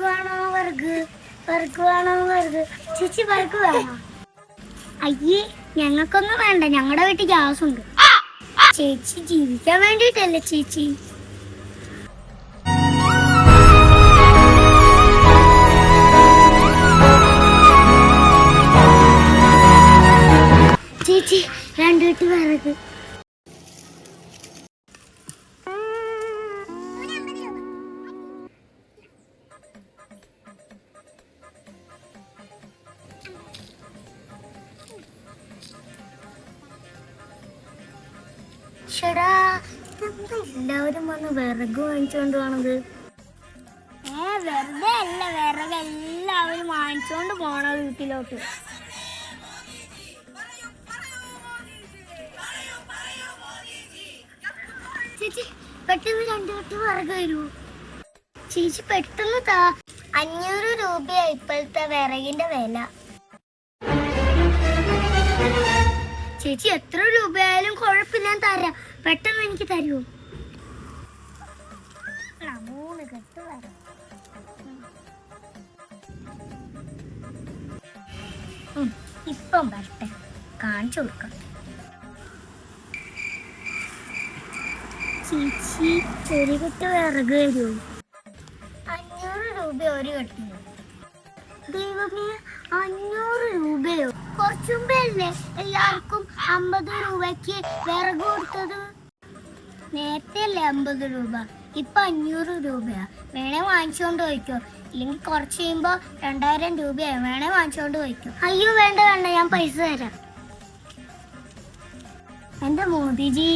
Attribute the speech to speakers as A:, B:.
A: വേണോ വർഗ് വേണോ വർഗ് ചേച്ചി വർഗ് വേണോ? അയ്യേ ഞങ്ങൾക്കൊന്നും വേണ്ട, ഞങ്ങളുടെ വീട്ടിൽ ഗ്യാസ് ഉണ്ട്. ചേച്ചി ജീവിക്കാൻ വേണ്ടിട്ടല്ലേ ചേച്ചി? ചേച്ചി 2 കെട്ട് വിറക്. ഷടാ എല്ലാവരും വന്ന് വിറക് വാങ്ങിച്ചോണ്ട് പോണത്. വെറുതെ അല്ല, വിറക് എല്ലാവരും വാങ്ങിച്ചോണ്ട് പോണ വീട്ടിലോട്ട്. ചേച്ചി പെട്ടെന്ന് 2 കെട്ട് വിറക് തരൂ. ചേച്ചി പെട്ടെന്ന് താ. 500 രൂപയാ ഇപ്പോഴത്തെ വിറകിന്റെ വില. ചേച്ചി എത്ര രൂപയായാലും കുഴപ്പമില്ല, തരാം. പെട്ടെന്ന് എനിക്ക് തരൂ. 3 കെട്ട് വരാം. ഇപ്പം വരട്ടെ, കാണിച്ചു കൊടുക്കാം. ചേച്ചി 1 കെട്ട് വിറക് തരൂ. 500 രൂപ 1 കെട്ടിന്. ദൈവമേ, 500 രൂപയോ? കുറച്ചുമ്പല്ലേ എല്ലാവർക്കും 50 രൂപയ്ക്ക് വിറക് കൊടുത്തത്? നേരത്തെ അല്ലേ 50 രൂപ, ഇപ്പൊ 500 രൂപയാ. വേണേ വാങ്ങിച്ചോണ്ട് പോയിക്കോ, ഇല്ലെങ്കിൽ കുറച്ച് കഴിയുമ്പോ 2000 രൂപയായി. വേണേ വാങ്ങിച്ചോണ്ട് പോയിക്കോ. അയ്യോ വേണ്ട വേണ്ട, ഞാൻ പൈസ തരാം. എന്റെ മോദിജി.